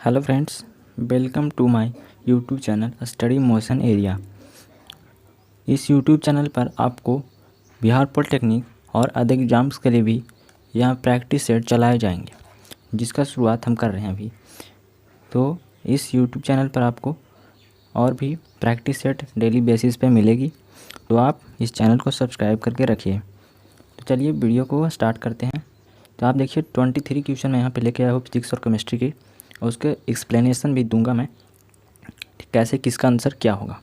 Hello friends, welcome to my YouTube channel study motion area. इस YouTube channel पर आपको Bihar polytechnic और other exams के लिए भी यहाँ प्रैक्टिस सेट चलाए जाएंगे, जिसका शुरुआत हम कर रहे हैं अभी। तो इस यूट्यूब चैनल पर आपको और भी प्रैक्टिस सेट डेली बेसिस पे मिलेगी, तो आप इस चैनल को सब्सक्राइब करके रखिए। तो चलिए वीडियो को स्टार्ट करते हैं। तो आप देखिए 23 क्वेश्चन मैं यहाँ पे लेके आया हूँ फिजिक्स और केमिस्ट्री की, और उसके एक्सप्लेनेशन भी दूंगा मैं, कैसे किसका आंसर क्या होगा।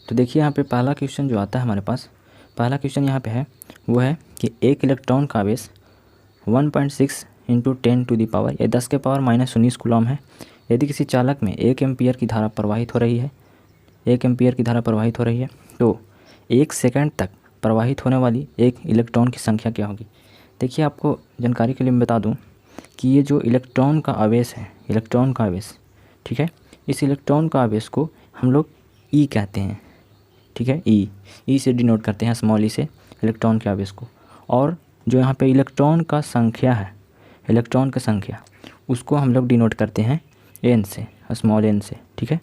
तो देखिए यहाँ पे पहला क्वेश्चन जो आता है हमारे पास, पहला क्वेश्चन यहाँ पे है, वो है कि एक इलेक्ट्रॉन का आवेश 1.6 इंटू 10⁻, ये 10⁻⁻19 कूलम है। यदि किसी चालक में 1 एम्पियर की धारा प्रवाहित हो रही है, 1 एम्पियर की धारा प्रवाहित हो रही है, तो 1 सेकंड तक प्रवाहित होने वाली एक इलेक्ट्रॉन की संख्या क्या होगी। देखिए आपको जानकारी के लिए मैं बता दूं कि ये जो इलेक्ट्रॉन का आवेश है, इलेक्ट्रॉन का आवेश, ठीक है, इस इलेक्ट्रॉन का आवेश को हम लोग ई कहते हैं, ठीक है। ई से डिनोट करते हैं, स्मॉल ई से इलेक्ट्रॉन के आवेश को। और जो यहाँ पे इलेक्ट्रॉन का संख्या है, इलेक्ट्रॉन का संख्या, उसको हम लोग डिनोट करते हैं एन से, स्मॉल एन से, ठीक है।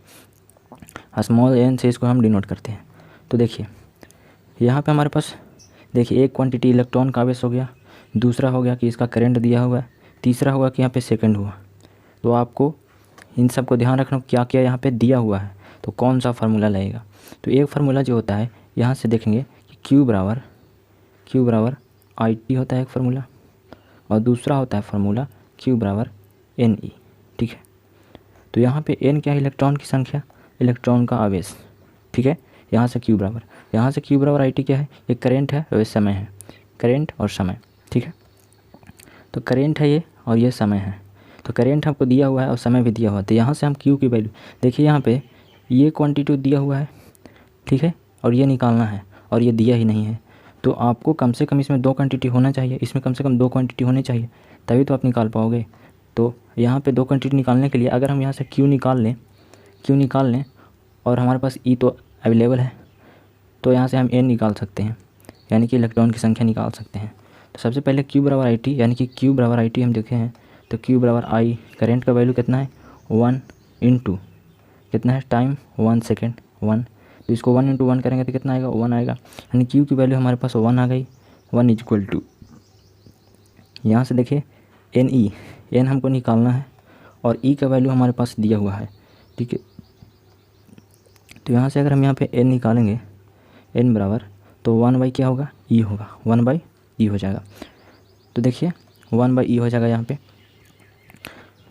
स्मॉल एन से इसको हम डिनोट करते हैं। तो देखिए यहाँ पे हमारे पास देखिए एक क्वांटिटी इलेक्ट्रॉन का आवेश हो गया, दूसरा हो गया कि इसका करंट दिया हुआ है, तीसरा हुआ कि यहाँ पे सेकंड हुआ। तो आपको इन सब को ध्यान रखना, क्या क्या यहाँ पे दिया हुआ है, तो कौन सा फार्मूला लगेगा। तो एक फार्मूला जो होता है यहाँ से देखेंगे कि Q बराबर IT होता है एक फार्मूला, और दूसरा होता है फार्मूला Q बराबर NE, ठीक है। तो यहाँ पे N क्या है, इलेक्ट्रॉन की संख्या, इलेक्ट्रॉन का आवेश, ठीक है। यहाँ से Q बराबर IT क्या है, एक करेंट है और ये समय है, करेंट और समय, ठीक है। तो करेंट है ये और ये समय है। तो करेंट हमको दिया हुआ है और समय भी दिया हुआ है, तो यहाँ से हम Q की वैल्यू देखिए, यहाँ पे ये क्वांटिटी दिया हुआ है, ठीक है, और ये निकालना है, और ये दिया ही नहीं है। तो आपको कम से कम इसमें 2 क्वांटिटी होना चाहिए, इसमें कम से कम 2 क्वांटिटी होने चाहिए, तभी तो आप निकाल पाओगे। तो यहाँ पे 2 क्वांटिटी निकालने के लिए अगर हम यहाँ से Q निकाल लें और हमारे पास E तो अवेलेबल है, तो यहाँ से हम N निकाल सकते हैं, यानी कि इलेक्ट्रॉन की संख्या निकाल सकते हैं। तो सबसे पहले Q बराबर IT, यानी कि Q बराबर IT हम देखे हैं, तो Q बराबर I, करेंट का वैल्यू कितना है 1 इंटू कितना है टाइम 1 सेकेंड 1, तो इसको 1 इंटू 1 करेंगे तो कितना आएगा 1 आएगा, यानी Q की वैल्यू हमारे पास 1 आ गई। 1 इक्वल टू यहाँ से देखिए NE, N हमको निकालना है और E का वैल्यू हमारे पास दिया हुआ है, ठीक है। तो यहाँ से अगर हम यहाँ पे N निकालेंगे, N बराबर तो 1/, क्या होगा E होगा, 1/E हो जाएगा। तो देखिए 1/E हो जाएगा यहाँ पे।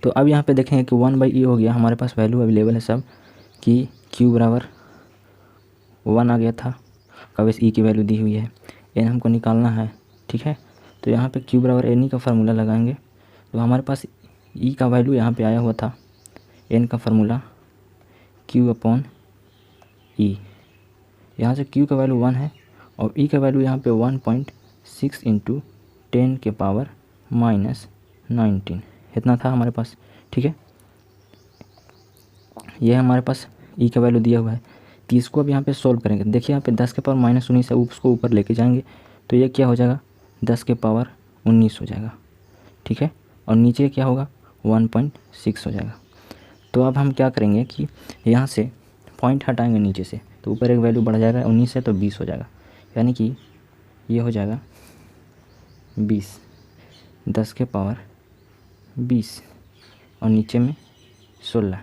तो अब यहाँ पे देखेंगे कि 1/E हो गया, हमारे पास वैल्यू अवेलेबल है सब, कि Q बराबर 1 आ गया था, कब E की वैल्यू दी हुई है, N हमको निकालना है, ठीक है। तो यहाँ पे Q बराबर NE का फार्मूला लगाएंगे, तो हमारे पास E का वैल्यू यहाँ पे आया हुआ था, N का फार्मूला Q/E, यहाँ से Q का वैल्यू 1 है और E का वैल्यू यहाँ पे 1.6 इंटू 10⁻⁻19 इतना था हमारे पास, ठीक है। ये हमारे पास E का वैल्यू दिया हुआ है। तो इसको अब यहाँ पे सोल्व करेंगे, देखिए यहाँ पे 10⁻⁻19 है, उसको ऊपर लेके जाएंगे तो ये क्या हो जाएगा 10⁻19 हो जाएगा, ठीक है। और नीचे क्या होगा 1.6 हो जाएगा। तो अब हम क्या करेंगे कि यहाँ से पॉइंट हटाएंगे नीचे से, तो ऊपर एक वैल्यू बढ़ जाएगा 19 है तो 20 हो जाएगा, यानी कि ये हो जाएगा 20, 10⁻20 और नीचे में 16।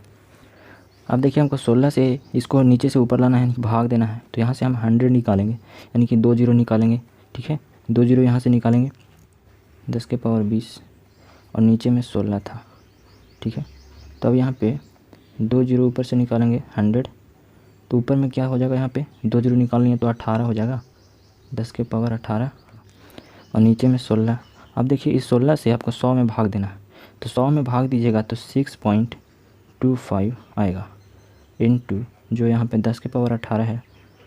अब देखिए हमको 16 से इसको नीचे से ऊपर लाना है, यानी कि भाग देना है, तो यहाँ से हम 100 निकालेंगे, यानी कि 2 जीरो निकालेंगे, ठीक है। 2 जीरो यहाँ से निकालेंगे, 10⁻20 और नीचे में 16 था, ठीक है। तो अब यहाँ पे 2 जीरो ऊपर से निकालेंगे 100, तो ऊपर में क्या हो जाएगा, यहाँ पे 2 जीरो निकालेंगे तो 18 हो जाएगा, 10⁻18 और नीचे में 16। अब देखिए इस 16 से आपको 100 में भाग देना है, तो 100 में भाग दीजिएगा तो 6.25 आएगा, इनटू जो यहाँ पे 10⁻18 है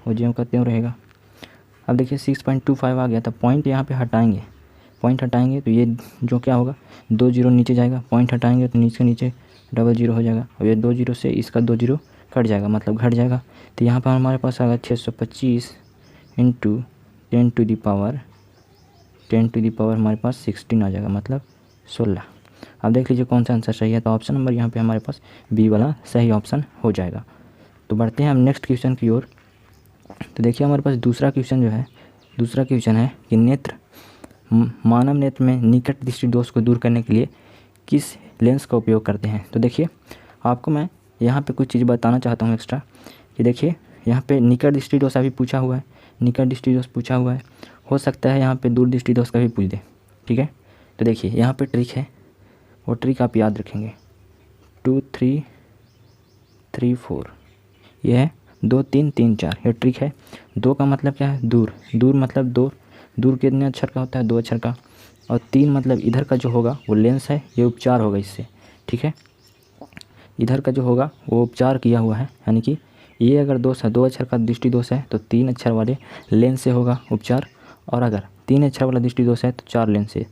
वो ज्यों का त्यों रहेगा। अब देखिए 6.25 आ गया, तो पॉइंट यहाँ पे हटाएंगे, पॉइंट हटाएंगे तो ये जो क्या होगा 2 जीरो नीचे जाएगा, पॉइंट हटाएंगे तो नीचे डबल जीरो हो जाएगा, और ये 2 जीरो से इसका 2 जीरो कट जाएगा, मतलब घट जाएगा। तो यहाँ पर हमारे पास आएगा 625 इंटू 10⁻10 हमारे पास 16 आ जाएगा, मतलब 16। अब देख लीजिए कौन सा आंसर सही है। तो ऑप्शन नंबर यहाँ पे हमारे पास बी वाला सही ऑप्शन हो जाएगा। तो बढ़ते हैं हम नेक्स्ट क्वेश्चन की ओर। तो देखिए हमारे पास दूसरा क्वेश्चन है कि मानव नेत्र में निकट दृष्टि दोष को दूर करने के लिए किस लेंस का उपयोग करते हैं। तो देखिए आपको मैं यहाँ पे कुछ चीज़ बताना चाहता हूँ एक्स्ट्रा कि देखिए यहाँ पे निकट दृष्टि दोष अभी पूछा हुआ है, निकट दृष्टि दोष पूछा हुआ है, हो सकता है यहाँ पे दूर दृष्टि दोष का भी पूछ दे। ठीक है, तो देखिए यहाँ पे ट्रिक है, वो ट्रिक आप याद रखेंगे। 2 3 3 4 ये है 2 3 3 4, ये ट्रिक है। 2 का मतलब क्या है? दूर। दूर मतलब दूर कितने अक्षर का होता है? 2 अक्षर का। और 3 मतलब इधर का जो होगा वो लेंस है, ये उपचार होगा इससे। ठीक है, इधर का जो होगा वो उपचार किया हुआ है, यानी कि ये अगर दोष है 2 अक्षर का दृष्टि दोष है तो 3 अक्षर वाले लेंस से होगा उपचार, और अगर 3 अक्षर वाला दृष्टि दोष है तो 4 लेंस से।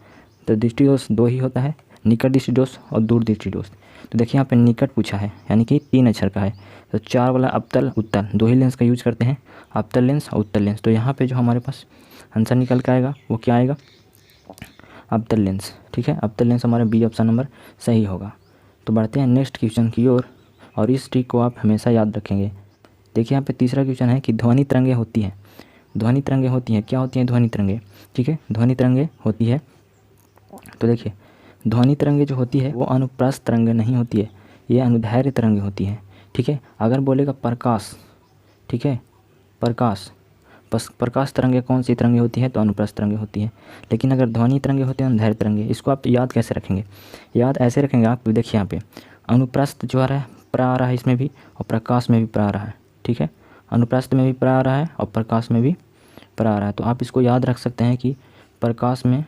तो दृष्टि दोष 2 ही होता है, निकट दृष्टि दोष और दूर दृष्टि दोष। तो देखिए यहाँ पे निकट पूछा है, यानी कि 3 अक्षर का है, तो 4 वाला अवतल उत्तल 2 ही लेंस का यूज करते हैं, अवतल लेंस और उत्तल लेंस। तो यहाँ पे जो हमारे पास आंसर निकल के आएगा वो क्या आएगा? अवतल लेंस। ठीक है, अवतल लेंस हमारा बी ऑप्शन नंबर सही होगा। तो बढ़ते हैं नेक्स्ट क्वेश्चन की ओर, और इस ट्रिक को आप हमेशा याद रखेंगे। देखिए यहाँ पे तीसरा क्वेश्चन है कि ध्वनि तरंगें होती हैं। ध्वनि तरंगें होती हैं, क्या होती हैं ध्वनि तरंगें? ठीक है, ध्वनि तरंगें होती है। तो देखिए ध्वनि तरंगें जो होती है वो अनुप्रस्थ तरंगें नहीं होती है, ये अनुदैर्घ्य तरंगें होती हैं। ठीक है, अगर बोलेगा प्रकाश, ठीक है, प्रकाश तरंगें कौन सी तरंगें होती हैं? तो अनुप्रस्थ तरंगें होती हैं। लेकिन अगर ध्वनि तरंगें होती हैं अनुदैर्घ्य तरंगें। इसको आप याद कैसे रखेंगे? याद ऐसे रखेंगे आप, देखिए यहाँ पे अनुप्रस्थ जो आ रहा है प्र आ रहा है इसमें भी, और प्रकाश में भी प्र आ रहा है। ठीक है, अनुप्रस्थ में भी प्र आ रहा है और प्रकाश में भी प्र आ रहा है। तो आप इसको याद रख सकते हैं कि प्रकाश में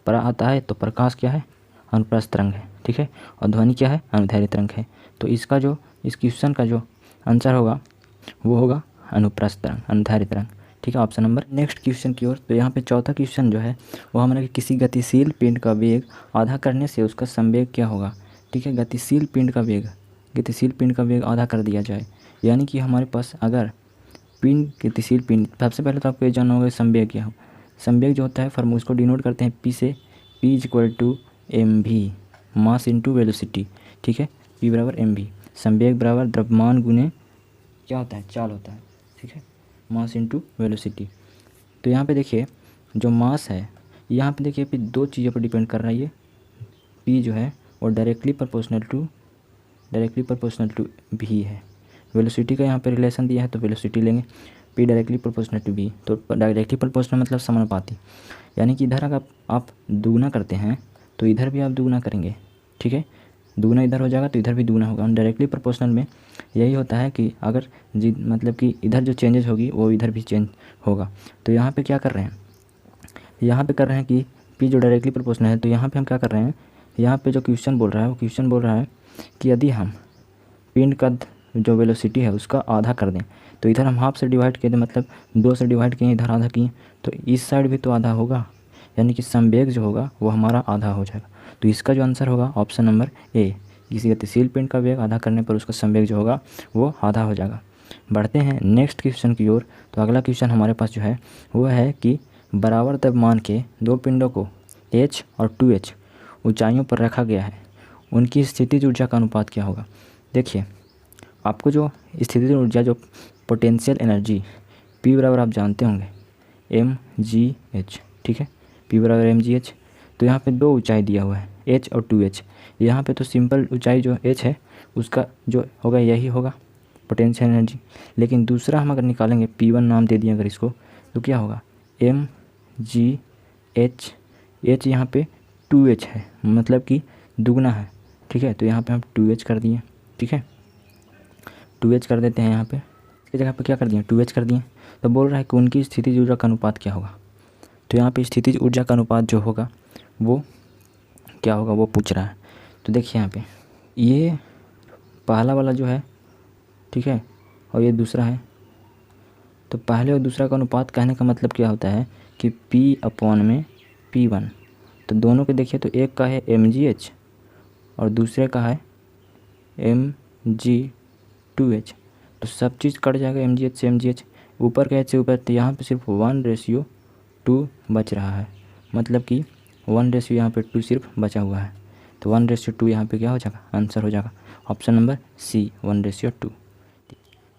प्र आता है तो प्रकाश क्या है? अनुप्रस्थ तरंग है। ठीक है, और ध्वनि क्या है? अनुदैर्घ्य तरंग है। तो इसका जो इस क्वेश्चन का जो आंसर होगा वो होगा अनुप्रस्थ तरंग, अनुदैर्घ्य तरंग। ठीक है, ऑप्शन नंबर। नेक्स्ट क्वेश्चन की ओर। तो यहाँ पे चौथा क्वेश्चन जो है वो हमारा कि किसी गतिशील पिंड का वेग आधा करने से उसका संवेग क्या होगा। ठीक है, गतिशील पिंड का वेग आधा कर दिया जाए, यानी कि हमारे पास अगर गतिशील पिंड, सबसे पहले तो आपको ये जानना होगा संवेग क्या हो। संवेग जो होता है फॉर्मूला उसको डिनोट करते हैं पी से, P = mv, mass into velocity. ठीक है, P = mv, संवेग बराबर द्रव्यमान गुने क्या होता है? चाल होता है। ठीक है, मास इंटू वेलोसिटी। तो यहाँ पे देखिए जो मास है, यहाँ पे देखिए 2 चीज़ों पर डिपेंड कर रहा है। ये P जो है वो डायरेक्टली प्रोपोर्शनल टू v है। वेलोसिटी का यहाँ पे रिलेशन दिया है तो वेलोसिटी लेंगे, P directly proportional to v। तो डायरेक्टली प्रोपोर्शनल मतलब समानुपाती, यानी कि इधर अगर आप दुगुना करते हैं तो इधर भी आप दुगुना करेंगे। ठीक है, दुगुना इधर हो जाएगा तो इधर भी दुगुना होगा। डायरेक्टली प्रोपोर्शनल में यही होता है कि अगर मतलब कि इधर जो चेंजेस होगी वो इधर भी चेंज होगा। तो यहाँ पे क्या कर रहे हैं? यहाँ पे कर रहे हैं कि P जो डायरेक्टली प्रोपोर्शनल है, तो यहाँ पे हम क्या कर रहे हैं? यहाँ पे जो क्वेश्चन बोल रहा है वो क्वेश्चन बोल रहा है कि यदि हम पिंड का जो वेलोसिटी है उसका आधा कर दें, तो इधर हम हाफ से डिवाइड किए थे, मतलब 2 से डिवाइड किए, इधर आधा किए, तो इस साइड भी तो आधा होगा, यानी कि संवेग जो होगा वो हमारा आधा हो जाएगा। तो इसका जो आंसर होगा ऑप्शन नंबर ए, किसी गतिशील पिंड का वेग आधा करने पर उसका संवेग जो होगा वो आधा हो जाएगा। बढ़ते हैं नेक्स्ट क्वेश्चन की ओर। तो अगला क्वेश्चन हमारे पास जो है वो है कि बराबर द्रव्यमान के 2 पिंडों को h और 2h ऊंचाइयों पर रखा गया है, उनकी स्थितिज ऊर्जा का अनुपात क्या होगा। देखिए आपको जो स्थितिज ऊर्जा, जो पोटेंशियल एनर्जी P बराबर आप जानते होंगे mgh। ठीक है, P बराबर mgh। तो यहाँ पे 2 ऊंचाई दिया हुआ है h और 2h। यहाँ पे तो सिंपल ऊंचाई जो h है उसका जो होगा यही होगा पोटेंशियल एनर्जी, लेकिन दूसरा हम अगर निकालेंगे P1 नाम दे दिए अगर इसको, तो क्या होगा mgh, h यहाँ पे 2h है, मतलब कि दुगना है। ठीक है, तो यहाँ पे हम 2h कर दिए। ठीक है, 2h कर देते हैं, यहाँ पे इसकी जगह पे क्या कर दिए? 2h कर दिए। तो बोल रहा है कि उनकी स्थितिज ऊर्जा का अनुपात क्या होगा। तो यहाँ पे स्थितिज ऊर्जा का अनुपात जो होगा वो क्या होगा वो पूछ रहा है। तो देखिए यहाँ पे ये पहला वाला जो है, ठीक है, और ये दूसरा है। तो पहले और दूसरा का अनुपात कहने का मतलब क्या होता है कि P/P1। तो दोनों के देखिए तो एक का है mgh और दूसरे का है mg2h। तो सब चीज़ कट जाएगा mgh से mgh, ऊपर का h से ऊपर। तो यहाँ पे सिर्फ 1:2 बच रहा है, मतलब कि 1 रेशियो यहाँ पे 2 सिर्फ बचा हुआ है। तो 1:2 यहाँ पे क्या हो जाएगा, आंसर हो जाएगा ऑप्शन नंबर सी 1:2।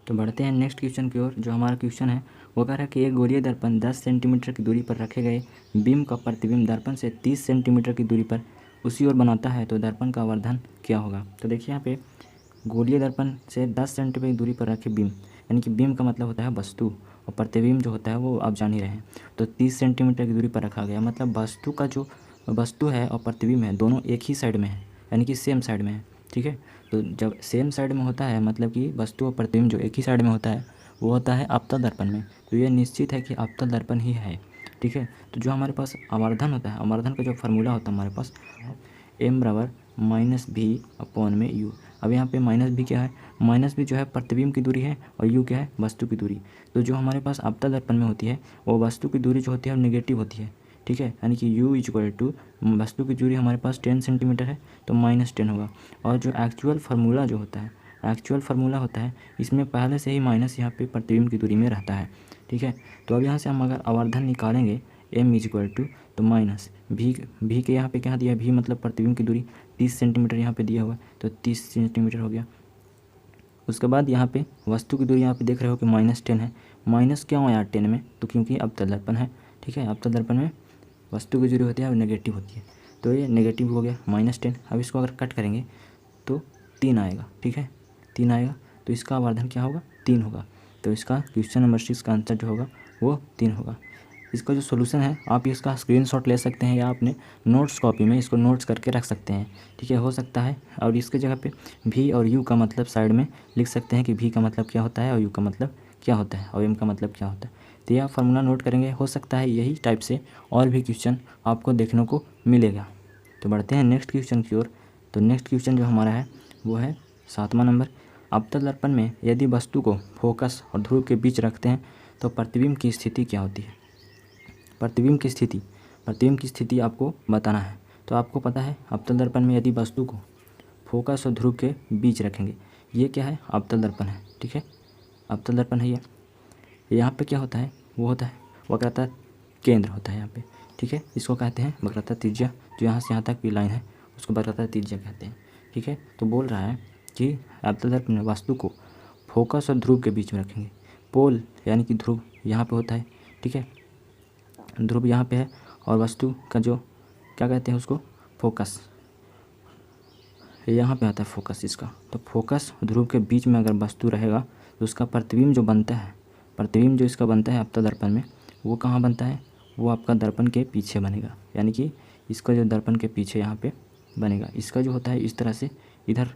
तो बढ़ते हैं नेक्स्ट क्वेश्चन की ओर। जो हमारा क्वेश्चन है वो कह रहा है कि एक गोलीय दर्पण 10 सेंटीमीटर की दूरी पर रखे गए बीम का प्रतिबिंब दर्पण से 30 सेंटीमीटर की दूरी पर उसी ओर बनाता है तो दर्पण का आवर्धन क्या होगा। तो देखिए यहाँ पे गोलीय दर्पण से 10 सेंटीमीटर की दूरी पर रखे बीम, यानी कि बीम का मतलब होता है वस्तु और प्रतिबिंब जो होता है वो आप जान ही रहे हैं। तो 30 सेंटीमीटर की दूरी पर रखा गया, मतलब वस्तु का जो वस्तु है और प्रतिबिंब है दोनों एक ही साइड में है, यानी कि सेम साइड में है। ठीक है, तो जब सेम साइड में होता है मतलब कि वस्तु और प्रतिबिंब जो एक ही साइड में होता है वो होता है अवतल दर्पण में। तो ये निश्चित है कि अवतल दर्पण ही है। ठीक है, तो जो हमारे पास आवर्धन होता है, आवर्धन का जो फार्मूला होता है हमारे पास m बराबर -v/u। अब यहाँ पे -v क्या है, -v जो है प्रतिबिंब की दूरी है और u क्या है, वस्तु की दूरी। तो जो हमारे पास अवतल दर्पण में होती है वो वस्तु की दूरी जो होती है वो नेगेटिव होती है। ठीक है, यानी कि u = वस्तु की दूरी हमारे पास 10 सेंटीमीटर है तो -10 होगा। और जो एक्चुअल फार्मूला जो होता है, एक्चुअल फार्मूला होता है इसमें पहले से ही माइनस यहाँ पे प्रतिबिंब की दूरी में रहता है। ठीक है, तो अब यहाँ से हम अगर आवर्धन निकालेंगे m = तो माइनस भी के यहाँ पे क्या दिया, भी मतलब प्रतिबिंब की दूरी 30 सेंटीमीटर यहाँ पे दिया हुआ है तो 30 सेंटीमीटर हो गया। उसके बाद यहाँ पे वस्तु की दूरी यहाँ पे देख रहे हो कि -10 है। माइनस क्यों आया 10 में, तो क्योंकि अवतल दर्पण है। ठीक है, अवतल दर्पण में वस्तु की दूरी होती है और नेगेटिव होती है, तो ये नेगेटिव हो गया -10। अब इसको अगर कट करेंगे तो 3 आएगा। ठीक है, 3 आएगा तो इसका आवर्धन क्या होगा, 3 होगा। तो इसका क्वेश्चन नंबर 6 का आंसर जो होगा वो 3 होगा। इसका जो सोल्यूशन है आप इसका स्क्रीनशॉट ले सकते हैं या अपने नोट्स कॉपी में इसको नोट्स करके रख सकते हैं। ठीक है, हो सकता है। और इसके जगह पे भी और यू का मतलब साइड में लिख सकते हैं कि भी का मतलब क्या होता है और यू का मतलब क्या होता है और एम का मतलब क्या होता है। तो यह फार्मूला नोट करेंगे, हो सकता है यही टाइप से और भी क्वेश्चन आपको देखने को मिलेगा। तो बढ़ते हैं नेक्स्ट क्वेश्चन की ओर। तो नेक्स्ट क्वेश्चन जो हमारा है वो है 7वां नंबर। अवतल दर्पण में यदि वस्तु को फोकस और ध्रुव के बीच रखते हैं तो प्रतिबिंब की स्थिति क्या होती है। प्रतिबिंब की स्थिति आपको बताना है। तो आपको पता है अवतल दर्पण में यदि वस्तु को फोकस और ध्रुव के बीच रखेंगे, ये क्या है, अवतल दर्पण है। ठीक है, अवतल दर्पण है ये। यहाँ पे क्या होता है, वो होता है वक्रता केंद्र होता है यहाँ पे। ठीक है, इसको कहते हैं वक्रता त्रिज्या। जो यहाँ से यहाँ तक की लाइन है उसको वक्रता त्रिज्या कहते हैं। ठीक है, तो बोल रहा है कि अवतल दर्पण में वस्तु को फोकस और ध्रुव के बीच में रखेंगे। पोल यानी कि ध्रुव यहाँ पे होता है। ठीक है, ध्रुव यहाँ पे है और वस्तु का जो क्या कहते हैं उसको, फोकस यहाँ पे आता है फोकस इसका। तो फोकस ध्रुव के बीच में अगर वस्तु रहेगा तो उसका प्रतिबिंब जो बनता है, प्रतिबिंब जो इसका बनता है अवतल दर्पण में, वो कहाँ बनता है, वो आपका दर्पण के पीछे बनेगा। यानी कि इसका जो दर्पण के पीछे यहाँ पे बनेगा, इसका जो होता है इस तरह से इधर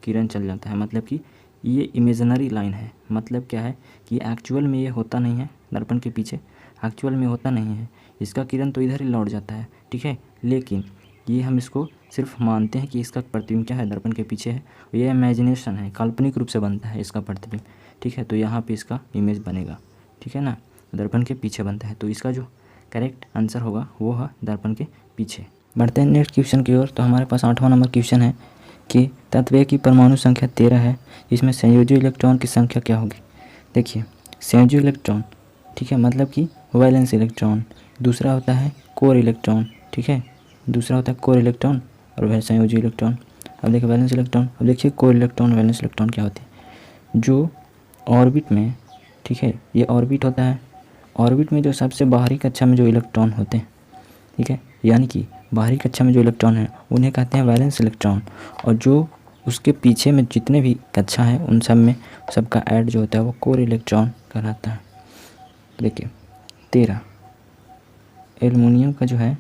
किरण चल जाता है। मतलब कि ये इमेजिनरी लाइन है। मतलब क्या है कि एक्चुअल में ये होता नहीं है, दर्पण के पीछे एक्चुअल में होता नहीं है, इसका किरण तो इधर ही लौट जाता है। ठीक है, लेकिन ये हम इसको सिर्फ मानते हैं कि इसका प्रतिबिंब क्या है, दर्पण के पीछे है। ये इमेजिनेशन है, काल्पनिक रूप से बनता है इसका प्रतिबिंब। ठीक है, तो यहाँ पे इसका इमेज बनेगा। ठीक है ना, दर्पण के पीछे बनता है। तो इसका जो करेक्ट आंसर होगा वो है दर्पण के पीछे। बढ़ते हैं नेक्स्ट क्वेश्चन की ओर। तो हमारे पास 8वां नंबर क्वेश्चन है कि तत्व A की परमाणु संख्या 13 है, इसमें संयोजी इलेक्ट्रॉन की संख्या क्या होगी। देखिए संयोजी इलेक्ट्रॉन, ठीक है, मतलब कि वैलेंस इलेक्ट्रॉन, दूसरा होता है कोर इलेक्ट्रॉन। ठीक है, दूसरा होता है कोर इलेक्ट्रॉन और वह संयोजी इलेक्ट्रॉन। अब देखिए वैलेंस इलेक्ट्रॉन, अब देखिए कोर इलेक्ट्रॉन वैलेंस इलेक्ट्रॉन क्या होते हैं। जो ऑर्बिट में, ठीक है, ये ऑर्बिट होता है, ऑर्बिट में जो सबसे बाहरी कक्षा में जो इलेक्ट्रॉन होते हैं, ठीक है, यानी कि बाहरी कक्षा में जो इलेक्ट्रॉन है उन्हें कहते हैं वैलेंस इलेक्ट्रॉन। और जो उसके पीछे में जितने भी कक्षा हैं उन सब में सबका ऐड जो होता है वो कोर इलेक्ट्रॉन कहलाता है। देखिए 13 एल्युमिनियम का जो है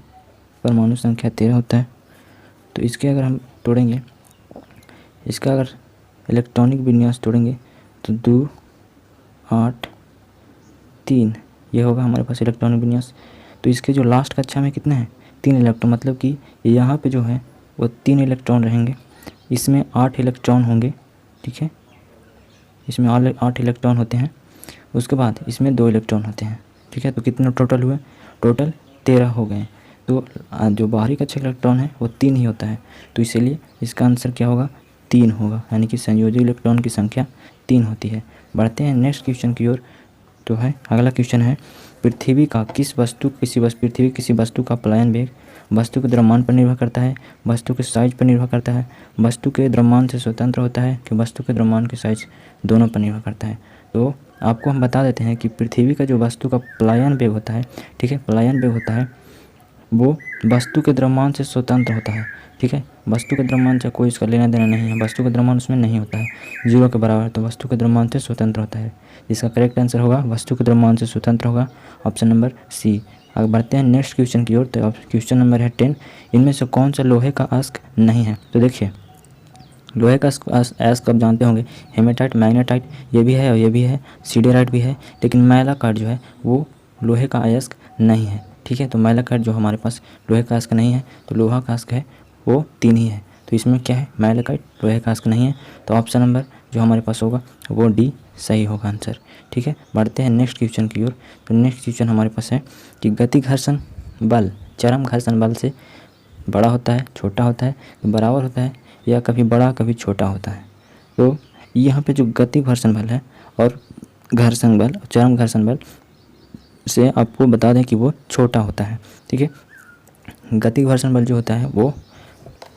परमाणु संख्या 13 होता है। तो इसके अगर हम तोड़ेंगे, इसका अगर इलेक्ट्रॉनिक विन्यास तोड़ेंगे तो 2 8 3 ये होगा हमारे पास इलेक्ट्रॉनिक विन्यास। तो इसके जो लास्ट कक्षा में कितने हैं, 3 इलेक्ट्रॉन, मतलब कि यहाँ पे जो है वो 3 इलेक्ट्रॉन रहेंगे, इसमें 8 इलेक्ट्रॉन होंगे। ठीक है, इसमें 8 इलेक्ट्रॉन होते हैं, उसके बाद इसमें 2 इलेक्ट्रॉन होते हैं। ठीक है, तो कितने टोटल हुए, टोटल 13 हो गए। तो जो बाहरी कक्षा का इलेक्ट्रॉन है वो 3 ही होता है, तो इसीलिए इसका आंसर क्या होगा, 3 होगा, यानी कि संयोजी इलेक्ट्रॉन की संख्या 3 होती है। बढ़ते हैं नेक्स्ट क्वेश्चन की ओर। तो है अगला क्वेश्चन है, पृथ्वी किसी वस्तु का पलायन वेग वस्तु के द्रव्यमान पर निर्भर करता है, वस्तु के साइज पर निर्भर करता है, वस्तु के द्रव्यमान से स्वतंत्र होता है कि वस्तु के द्रव्यमान के साइज दोनों पर निर्भर करता है। तो आपको हम बता देते हैं कि पृथ्वी का जो वस्तु का पलायन वेग होता है, ठीक है, पलायन वेग होता है वो वस्तु के द्रव्यमान से स्वतंत्र होता है, ठीक है। वस्तु के द्रव्यमान से कोई इसका लेना देना नहीं है, वस्तु का द्रव्यमान उसमें नहीं होता है, 0 के बराबर, तो वस्तु के द्रव्यमान से स्वतंत्र होता है। इसका करेक्ट आंसर होगा वस्तु के द्रव्यमान से स्वतंत्र होगा, ऑप्शन नंबर सी। आगे बढ़ते हैं नेक्स्ट क्वेश्चन की ओर। तो क्वेश्चन नंबर है 10, इनमें से कौन सा लोहे का अयस्क नहीं है। तो देखिए लोहे का अयस्क आप जानते होंगे, हेमेटाइट, मैग्नेटाइट, ये भी है और ये भी है, सिडेराइट भी है, लेकिन मैलाकार्ड जो है वो लोहे का अयस्क नहीं है, ठीक है। तो मैलाकार्ड जो हमारे पास लोहे का अयस्क नहीं है, तो लोहा का अयस्क है वो 3 ही है। तो इसमें क्या है, मैलाकाइट लोहे का अयस्क नहीं है, तो ऑप्शन नंबर जो हमारे पास होगा वो डी सही होगा आंसर, ठीक है। बढ़ते हैं नेक्स्ट क्वेश्चन की ओर। तो नेक्स्ट क्वेश्चन हमारे पास है कि गति घर्षण बल चरम घर्षण बल से बड़ा होता है, छोटा होता है, बराबर होता है, या कभी बड़ा कभी छोटा होता है। तो यहाँ पे जो गति घर्षण बल है और घर्षण बल, चरम घर्षण बल से आपको बता दें कि वो छोटा होता है, ठीक है। गति घर्षण बल जो होता है वो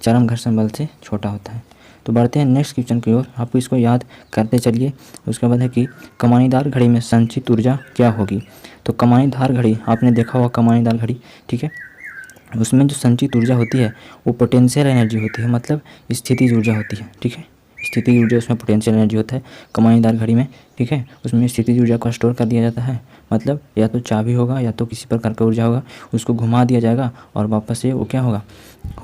चरम घर्षण बल से छोटा होता है। तो बढ़ते हैं नेक्स्ट क्वेश्चन की ओर। आपको इसको याद करते चलिए। उसके बाद है कि कमानीदार घड़ी में संचित ऊर्जा क्या होगी। तो कमानीदार घड़ी आपने देखा होगा, कमानीदार घड़ी, ठीक है, उसमें जो संचित ऊर्जा होती है वो पोटेंशियल एनर्जी होती है, मतलब स्थितिज ऊर्जा होती है, ठीक है। स्थितिज ऊर्जा उसमें पोटेंशियल एनर्जी होता है कमानीदार घड़ी में, ठीक है। उसमें स्थितिज ऊर्जा को स्टोर कर दिया जाता है, मतलब या तो चाबी होगा या तो किसी प्रकार का ऊर्जा होगा, उसको घुमा दिया जाएगा और वापस से वो क्या होगा,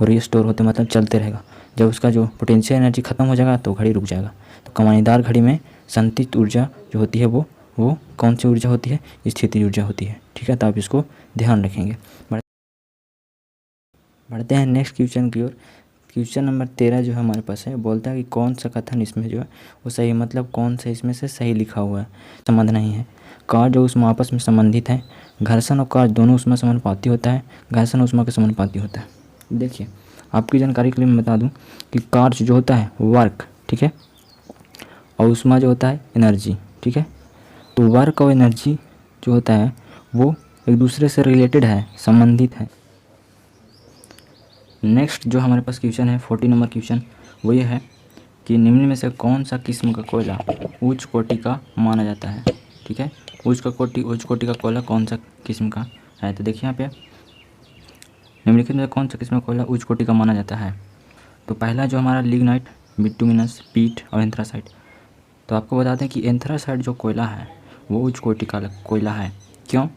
रीस्टोर होते मतलब चलते रहेगा। जब उसका जो पोटेंशियल एनर्जी ख़त्म हो जाएगा तो घड़ी रुक जाएगा। तो कमानीदार घड़ी में संचित ऊर्जा जो होती है वो कौन सी ऊर्जा होती है, स्थितिज ऊर्जा होती है, ठीक है। तो आप इसको ध्यान रखेंगे। बढ़ते हैं नेक्स्ट क्वेश्चन की ओर। क्वेश्चन नंबर 13 जो है हमारे पास है, बोलता है कि कौन सा कथन इसमें जो है वो सही, मतलब कौन सा इसमें से सही लिखा हुआ है, संबंध नहीं है। कार्य जो उसमें आपस में संबंधित है, घर्षण और कार्य दोनों उसमें समानुपाती होता है, घर्षण उष्मा के समानुपाती होता है। देखिए आपकी जानकारी के लिए मैं बता दूं कि कार्य जो होता है वर्क, ठीक है, और उष्मा जो होता है एनर्जी, ठीक है। तो वर्क और एनर्जी जो होता है वो एक दूसरे से रिलेटेड है, संबंधित है। नेक्स्ट जो हमारे पास क्वेश्चन है 40 नंबर क्वेश्चन, वो ये है कि निम्न में से कौन सा किस्म का कोयला उच्च कोटि का माना जाता है, ठीक है। उच्च कोटि का कोयला कौन सा किस्म का है। तो देखिए यहाँ पे निम्नलिखित में कौन सा किस्म का कोयला उच्च कोटि का माना जाता है। तो पहला जो हमारा लिग्नाइट, बिटुमिनस, पीट और एंथ्रासाइट। तो आपको बता दें कि एंथ्रासाइट जो कोयला है वो उच्च कोटि का कोयला है। क्यों?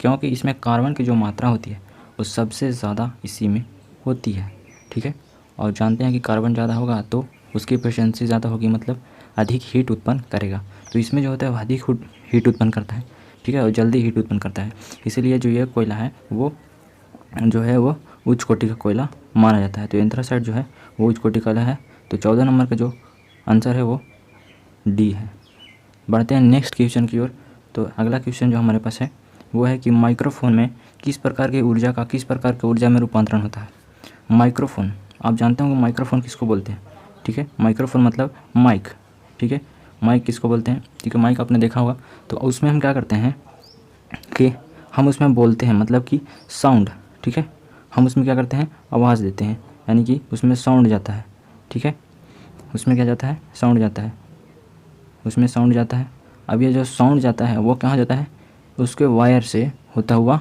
क्योंकि इसमें कार्बन की जो मात्रा होती है वो सबसे ज़्यादा इसी में होती है, ठीक है। और जानते हैं कि कार्बन ज़्यादा होगा तो उसकी एफिशिएंसी ज़्यादा होगी, मतलब अधिक हीट उत्पन्न करेगा। तो इसमें जो होता है वो अधिक हीट उत्पन्न करता है, ठीक है, और जल्दी हीट उत्पन्न करता है। इसीलिए जो ये कोयला है वो जो है वो उच्च कोटि का कोयला माना जाता है। तो एंथ्रासाइट जो है वो उच्च कोटि का कोयला है। तो 14 नंबर का जो आंसर है वो डी है। बढ़ते हैं नेक्स्ट क्वेश्चन की ओर। तो अगला क्वेश्चन जो हमारे पास है वो है कि माइक्रोफोन में किस प्रकार की ऊर्जा में रूपांतरण होता है। माइक्रोफोन आप जानते होंगे, माइक्रोफोन किसको बोलते हैं, ठीक है। माइक्रोफोन मतलब माइक, ठीक है। माइक किसको बोलते हैं, ठीक है, माइक आपने देखा होगा। तो उसमें हम क्या करते हैं कि हम उसमें बोलते हैं, मतलब कि साउंड, ठीक है। हम उसमें क्या करते हैं, आवाज़ देते हैं, यानी कि उसमें साउंड जाता है, ठीक है। उसमें क्या जाता है, साउंड जाता है, उसमें साउंड जाता है। अब ये जो साउंड जाता है वो कहाँ जाता है, उसके वायर से होता हुआ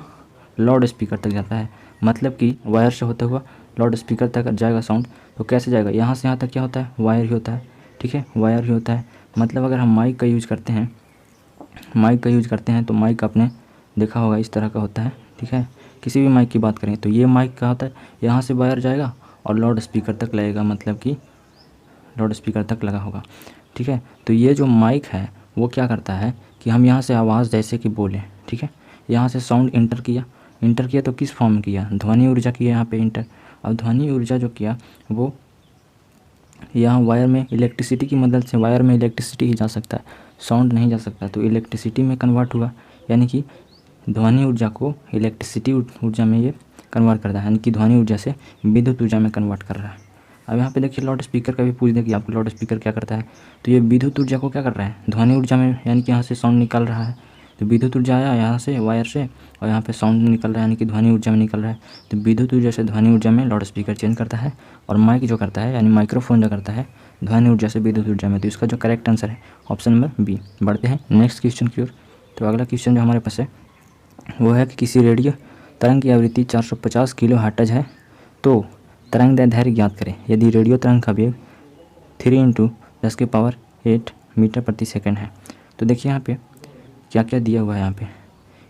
लाउड स्पीकर तक जाता है। मतलब कि वायर से होता हुआ लाउड स्पीकर तक जाएगा साउंड। तो कैसे जाएगा, यहाँ से यहाँ तक क्या होता है, वायर ही होता है, ठीक है, वायर ही होता है। मतलब अगर हम माइक का यूज़ करते हैं तो माइक आपने देखा होगा इस तरह का होता है, ठीक है। किसी भी माइक की बात करें तो ये माइक का होता है, यहाँ से वायर जाएगा और लाउड स्पीकर तक लगेगा, मतलब कि लाउड स्पीकर तक लगा होगा, ठीक है। तो ये जो माइक है वो क्या करता है कि हम यहाँ से आवाज़ जैसे कि बोलें, ठीक है, यहाँ से साउंड इंटर किया तो किस फॉर्म में किया, ध्वनि ऊर्जा किया यहाँ पे इंटर। अब ध्वनि ऊर्जा जो किया वो यहाँ वायर में इलेक्ट्रिसिटी की मदद से, वायर में इलेक्ट्रिसिटी ही जा सकता है, साउंड नहीं जा सकता। तो इलेक्ट्रिसिटी में कन्वर्ट हुआ, यानी कि ध्वनि ऊर्जा को इलेक्ट्रिसिटी ऊर्जा में ये कन्वर्ट करता है, यानी कि ध्वनि ऊर्जा से विद्युत ऊर्जा में कन्वर्ट कर रहा है। अब यहाँ पे देखिए लाउड स्पीकर का भी पूछ दे कि आपको लाउड स्पीकर क्या करता है। तो ये विद्युत ऊर्जा को क्या कर रहा है, ध्वनि ऊर्जा में, यानी कि यहाँ से साउंड निकल रहा है तो विद्युत ऊर्जा आया यहाँ से वायर से और यहाँ पे साउंड निकल रहा है यानी कि ध्वनि ऊर्जा में निकल रहा है। तो विद्युत ऊर्जा से ध्वनि ऊर्जा में लाउड स्पीकर चेंज करता है और माइक जो करता है यानी माइक्रोफोन जो करता है ध्वनि ऊर्जा से विद्युत ऊर्जा में। तो इसका जो करेक्ट आंसर है ऑप्शन नंबर बी। बढ़ते हैं नेक्स्ट क्वेश्चन की ओर। तो अगला क्वेश्चन जो हमारे पास है वो है कि किसी रेडियो तरंग की आवृत्ति 450 किलो हर्ट्ज है तो तरंग दैर्ध्य ज्ञात करें। यदि रेडियो तरंग का वेग 3 × 10⁸ मीटर प्रति सेकंड है। तो देखिए यहाँ पे क्या क्या दिया हुआ है। यहाँ पे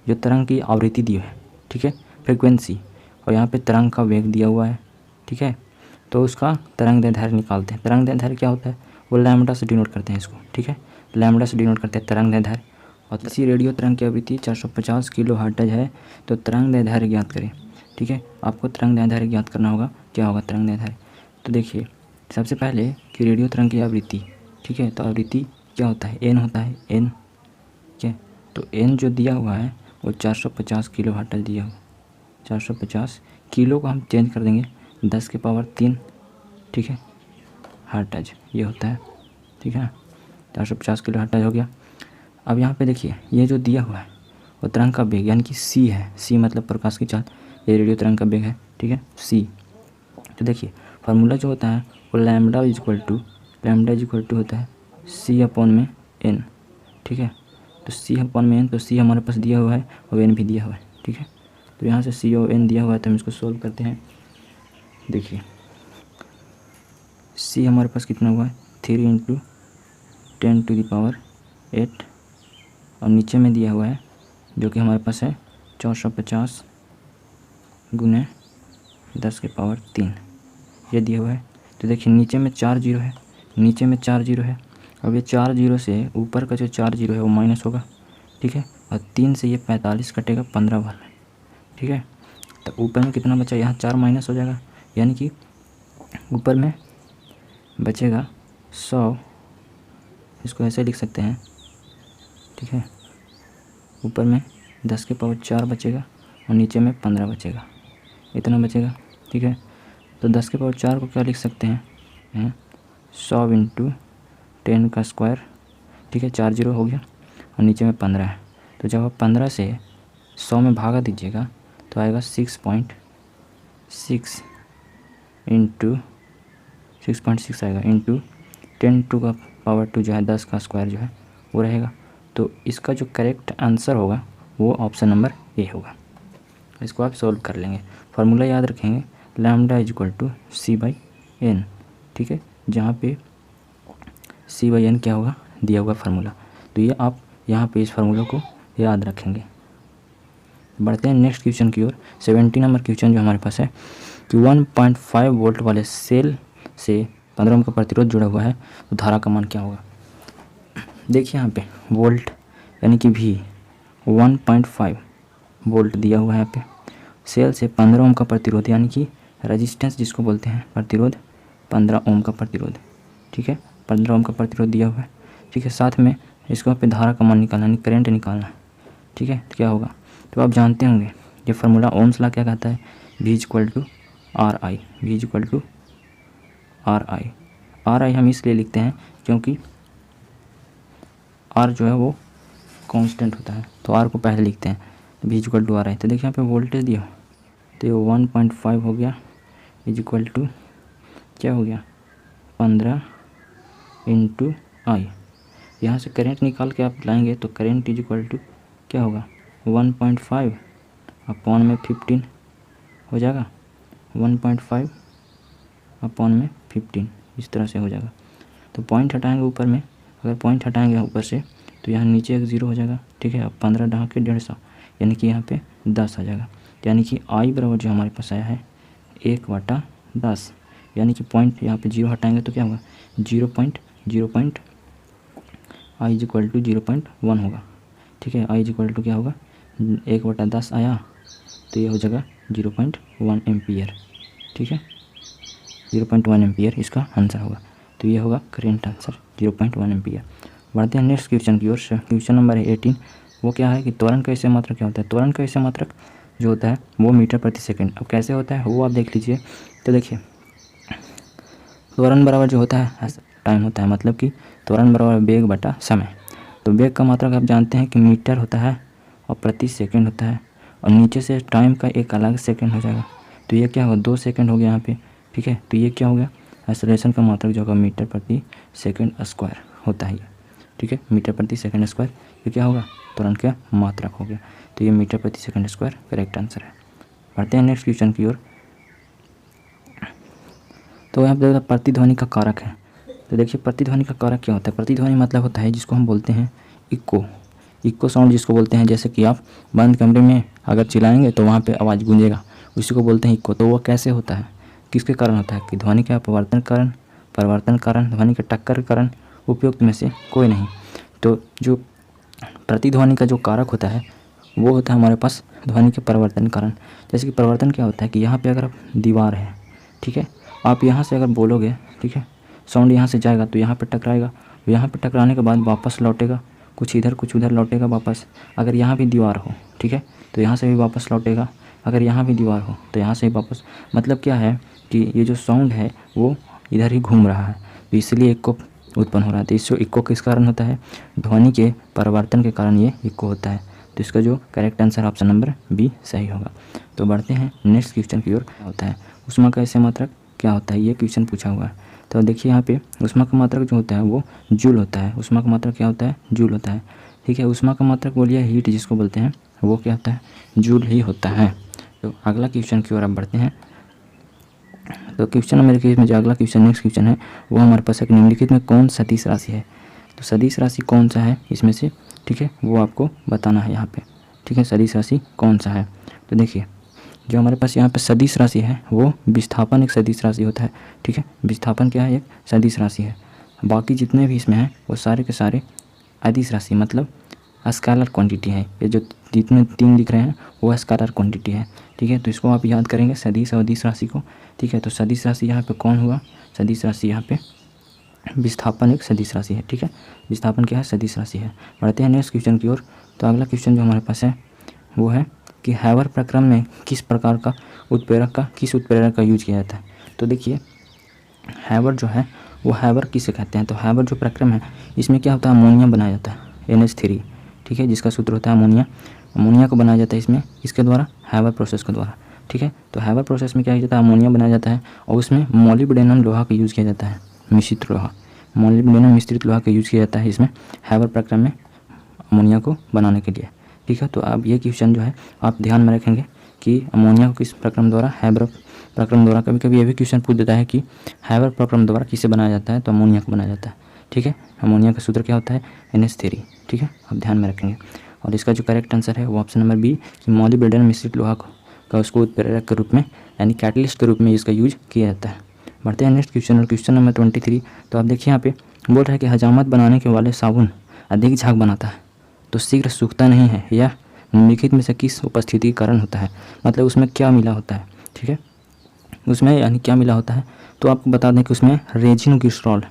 जो तरंग की आवृत्ति दी है, ठीक है, फ्रिक्वेंसी, और यहाँ पे तरंग का वेग दिया हुआ है, ठीक है। तो उसका तरंग दैर्ध्य निकालते हैं। तरंग दैर्ध्य क्या होता है, वो लैम्ब्डा से डिनोट करते हैं इसको, ठीक है, लैम्ब्डा से डिनोट करते हैं तरंग दैर्ध्य। और किसी रेडियो तरंग की आवृत्ति 450 किलो हर्ट्ज है तो तरंग दैर्ध्य ज्ञात करें, ठीक है। आपको तरंग दैर्ध्य ज्ञात करना होगा। क्या होगा तरंग दैर्ध्य, तो देखिए सबसे पहले कि रेडियो तरंग की आवृत्ति, ठीक है, तो आवृत्ति क्या होता है, एन होता है, एन, ठीक है। तो एन जो दिया हुआ है वो 450 किलो हर्ट्ज दिया हुआ। 450 किलो को हम चेंज कर देंगे 10⁻3, ठीक है, हर्ट्ज ये होता है, ठीक है ना। 450 किलो हर्ट्ज हो गया। अब यहाँ पे देखिए ये जो दिया हुआ है वो तरंग का वेग यानी कि सी है। सी मतलब प्रकाश की चाल, ये रेडियो तरंग का वेग है, ठीक है, सी। तो देखिए फार्मूला जो होता है वो लैम्ब्डा इज इक्वल टू होता है C/n, ठीक है। तो C/n, तो C हमारे पास दिया हुआ है और n भी दिया हुआ है, ठीक है। तो यहाँ से C और n दिया हुआ है तो हम इसको सोल्व करते हैं। देखिए C हमारे पास कितना हुआ है 3 × 10⁸ और नीचे में दिया हुआ है जो कि हमारे पास है 450 × 10⁻3 ये दिया हुआ है। तो देखिए नीचे में 4 जीरो है, नीचे में 4 जीरो है। अब ये 4 जीरो से ऊपर का जो 4 जीरो है वो माइनस होगा, ठीक है, और 3 से ये 45 कटेगा 15 बार में, ठीक है। तो ऊपर में कितना बचा, यहाँ 4 माइनस हो जाएगा यानी कि ऊपर में बचेगा 100। इसको ऐसे लिख सकते हैं, ठीक है, ऊपर में 10⁻4 बचेगा और नीचे में 15 बचेगा, इतना बचेगा, ठीक है। तो 10⁻4 को क्या लिख सकते हैं 100 × 10², ठीक है, 4 जीरो हो गया और नीचे में 15 है। तो जब आप 15 से 100 में भागा दीजिएगा तो आएगा 6.6 आएगा इंटू 10⁻2 जो है 10² जो है वो रहेगा। तो इसका जो करेक्ट आंसर होगा वो ऑप्शन नंबर ए होगा। इसको आप सॉल्व कर लेंगे। फार्मूला याद रखेंगे lambda is equal to C/n, ठीक है, जहाँ पे C/n क्या होगा दिया हुआ फार्मूला। तो ये आप यहाँ पे इस फार्मूला को याद रखेंगे। बढ़ते हैं नेक्स्ट क्वेश्चन की ओर। 70 नंबर क्वेश्चन जो हमारे पास है कि 1.5 वोल्ट वाले सेल से 15 ओम का प्रतिरोध जुड़ा हुआ है तो धारा का मान क्या होगा। देखिए यहाँ पे वोल्ट यानी कि V 1.5 वोल्ट दिया हुआ है। यहाँ पे सेल से 15 ओम का प्रतिरोध यानी कि रेजिस्टेंस जिसको बोलते हैं प्रतिरोध, 15 ओम का प्रतिरोध, ठीक है, 15 ओम का प्रतिरोध दिया हुआ है, ठीक है। साथ में इसको यहाँ पे धारा का मान निकालना यानी करंट निकालना है, ठीक है। तो क्या होगा, तो आप जानते होंगे ये फार्मूला ओम्स लॉ क्या कहता है, V = RI, V = RI। RI हम इसलिए लिखते हैं क्योंकि R जो है वो कांस्टेंट होता है, तो R को पहले लिखते हैं, V = RI। तो देखिए यहाँ पे वोल्टेज दिया तो ये 1.5 हो गया इक्वल टू क्या हो गया 15 × I। यहाँ से करंट निकाल के आप लाएंगे तो करंट इक्वल टू क्या होगा 1.5 अपॉन में 15 हो जाएगा, 1.5 अपॉन में 15 इस तरह से हो जाएगा। तो पॉइंट हटाएंगे ऊपर में, अगर पॉइंट हटाएंगे ऊपर से तो यहाँ नीचे एक 0 हो जाएगा, ठीक है। अब 15 ढाह के 150 यानी कि यहाँ पे 10 आ जाएगा, यानी कि I बराबर जो हमारे पास आया है 1/10, यानी कि पॉइंट यहाँ पे 0 हटाएंगे तो क्या होगा 0.0 I = 0.1 होगा, ठीक है। I = क्या होगा 1/10 आया तो ये हो जाएगा 0.1 एम्पियर, ठीक है, 0.1 एम्पियर इसका आंसर होगा। तो ये होगा करेंट आंसर 0.1 एम्पियर। बढ़ते हैं नेक्स्ट क्वेश्चन की ओर। क्वेश्चन नंबर 18 वो क्या है कि त्वरण का इसे मात्रक क्या होता है। त्वरण का इसे मात्रक जो होता है वो मीटर प्रति सेकंड। अब कैसे होता है वो आप देख लीजिए। तो देखिए त्वरण बराबर जो होता है टाइम होता है, मतलब कि त्वरण बराबर वेग बटा समय। तो वेग का मात्रक आप जानते हैं कि मीटर होता है और प्रति सेकंड होता है, और नीचे से टाइम का एक अलग सेकंड हो जाएगा। तो ये क्या होगा, 2 सेकंड हो गया यहाँ पे, ठीक है। तो ये क्या हो गया, एक्सेलरेशन का मात्रक जो होगा मीटर प्रति सेकंड स्क्वायर होता है ये, ठीक है। मीटर प्रति सेकंड स्क्वायर ये क्या होगा, तुरंत क्या मात्रक हो गया। तो ये मीटर प्रति सेकंड स्क्वायर करेक्ट आंसर है। बढ़ते हैं नेक्स्ट क्वेश्चन की ओर। तो यहाँ पे प्रतिध्वनि का कारक है। तो देखिए प्रतिध्वनि का कारक क्या होता है। प्रतिध्वनि मतलब होता है जिसको हम बोलते हैं इक्को साउंड जिसको बोलते हैं। जैसे कि आप बंद कमरे में अगर चिल्लाएंगे तो वहाँ पे आवाज़ गूंजेगा, उसी को बोलते हैं इक्को। तो वो कैसे होता है, किसके कारण होता है कि ध्वनि के परिवर्तन कारण, ध्वनि के टक्कर के कारण, उपयुक्त में से कोई नहीं। तो जो प्रतिध्वनि का जो कारक होता है वो होता है हमारे पास ध्वनि के परिवर्तन कारण। जैसे कि परिवर्तन क्या होता है कि यहाँ पे अगर दीवार है, ठीक है, आप यहाँ से अगर बोलोगे, ठीक है, साउंड यहाँ से जाएगा तो यहाँ पे टकराएगा, यहाँ पे टकराने के बाद वापस लौटेगा, कुछ इधर कुछ उधर लौटेगा वापस। अगर यहाँ भी दीवार हो, ठीक है, तो यहाँ से भी वापस लौटेगा। अगर यहाँ भी दीवार हो तो यहाँ से भी वापस। मतलब क्या है कि ये जो साउंड है वो इधर ही घूम रहा है, तो इसलिए इक्को उत्पन्न हो रहा है। तो इससे इक्को किस कारण होता है, ध्वनि के परिवर्तन के कारण ये इक्को होता है। तो इसका जो correct answer option number B सही होगा। तो बढ़ते हैं नेक्स्ट क्वेश्चन की ओर। क्या होता है ऊष्मा का ऐसे मात्रक क्या होता है, ये क्वेश्चन पूछा हुआ है। तो देखिए यहाँ पे ऊष्मा का मात्रक जो होता है वो जूल होता है। ऊष्मा का मात्रक क्या होता है, जूल होता है, ठीक है। ऊष्मा का मात्रक बोलिए हीट जिसको बोलते हैं वो क्या होता है, जूल ही होता है। तो अगला क्वेश्चन की ओर आप बढ़ते हैं। तो क्वेश्चन नंबर के में जो अगला क्वेश्चन नेक्स्ट क्वेश्चन है वो हमारे पास एक निम्नलिखित में कौन सदिश राशि है। तो सदिश राशि कौन सा है इसमें से, ठीक है, वो आपको बताना है यहाँ पे, ठीक है। सदिश राशि कौन सा है, तो देखिए जो हमारे पास यहाँ पे सदिश राशि है वो विस्थापन एक सदिश राशि होता है, ठीक है। विस्थापन क्या है, एक सदिश राशि है। बाकी जितने भी इसमें हैं वो सारे के सारे अदिश राशि मतलब स्केलर क्वांटिटी है। ये जो जितने 3 दिख रहे हैं वो स्केलर क्वांटिटी है, ठीक है। तो इसको आप याद करेंगे सदिश और अदिश राशि को, ठीक है। तो सदिश राशि यहाँ पे कौन हुआ, सदिश राशि यहाँ पे विस्थापन एक सदिश राशि है, ठीक है। विस्थापन क्या है, सदिश राशि है। बढ़ते हैं नेक्स्ट क्वेश्चन की ओर। तो अगला क्वेश्चन जो हमारे पास है वो है कि हैवर प्रक्रम में किस प्रकार का उत्प्रेरक का यूज किया जाता है। तो देखिए हैवर जो है वो हैवर किसे कहते हैं। तो हैवर जो प्रक्रम है इसमें क्या होता है, अमोनिया बनाया जाता है NH3, ठीक है, जिसका सूत्र होता है अमोनिया को बनाया जाता है इसमें, इसके द्वारा हैवर प्रोसेस के द्वारा, ठीक है। तो हैवर प्रोसेस में क्या किया जाता है, अमोनिया बनाया जाता है और उसमें मोलिब्डेनम लोहा का यूज़ किया जाता है, मिश्रित लोहा, मोलिब्डेनम मिश्रित लोहा का यूज़ किया जाता है इसमें हैवर प्रक्रम में अमोनिया को बनाने के लिए, ठीक है। तो अब ये क्वेश्चन जो है आप ध्यान में रखेंगे कि अमोनिया को किस प्रक्रम द्वारा, हैवर प्रक्रम द्वारा। कभी कभी ये भी क्वेश्चन पूछ देता है कि हैवर प्रक्रम द्वारा किसे बनाया जाता है, तो अमोनिया को बनाया जाता है, ठीक है। अमोनिया का सूत्र क्या होता है, NH3, ठीक है, आप ध्यान में रखेंगे। और इसका जो करेक्ट आंसर है वो ऑप्शन नंबर बी कि मोलिब्डेनम मिश्रित लोहा का उसको उत्प्रेरक के रूप में यानी कैटलिस्ट के रूप में इसका यूज किया जाता है। बढ़ते हैं नेक्स्ट क्वेश्चन और क्वेश्चन नंबर 23। तो आप देखिए यहाँ पे बोल रहा है कि हजामत बनाने के वाले साबुन अधिक झाग बनाता है तो शीघ्र सूखता नहीं है, यह निम्नलिखित में से किस उपस्थिति के कारण होता है। मतलब उसमें क्या मिला होता है, ठीक है, उसमें यानी क्या मिला होता है। तो आपको बता दें कि उसमें रेजिन ग्लिसरॉल,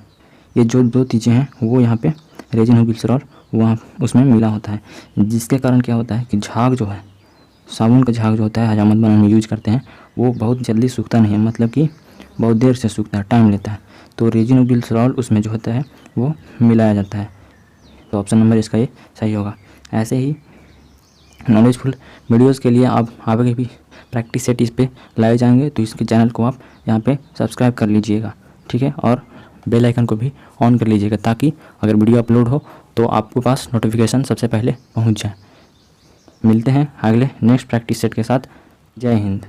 ये जो 2 चीज़ें हैं वो यहाँ पे रेजिन और ग्लिसरॉल वहाँ उसमें मिला होता है, जिसके कारण क्या होता है कि झाग जो है, साबुन का झाग जो होता है हजामत बनाने में यूज करते हैं वो बहुत जल्दी सूखता नहीं है, मतलब कि बहुत देर से सूखता है, टाइम लेता है। तो रेजिन और ग्लिसरॉल उसमें जो होता है वो मिलाया जाता है। तो ऑप्शन नंबर इसका ये सही होगा। ऐसे ही नॉलेजफुल वीडियोस के लिए आप आगे भी प्रैक्टिस सेट इस पे लाए जाएंगे, तो इसके चैनल को आप यहाँ पे सब्सक्राइब कर लीजिएगा, ठीक है, और बेल आइकन को भी ऑन कर लीजिएगा ताकि अगर वीडियो अपलोड हो तो आपके पास नोटिफिकेशन सबसे पहले पहुँच जाए। मिलते हैं अगले नेक्स्ट प्रैक्टिस सेट के साथ। जय हिंद।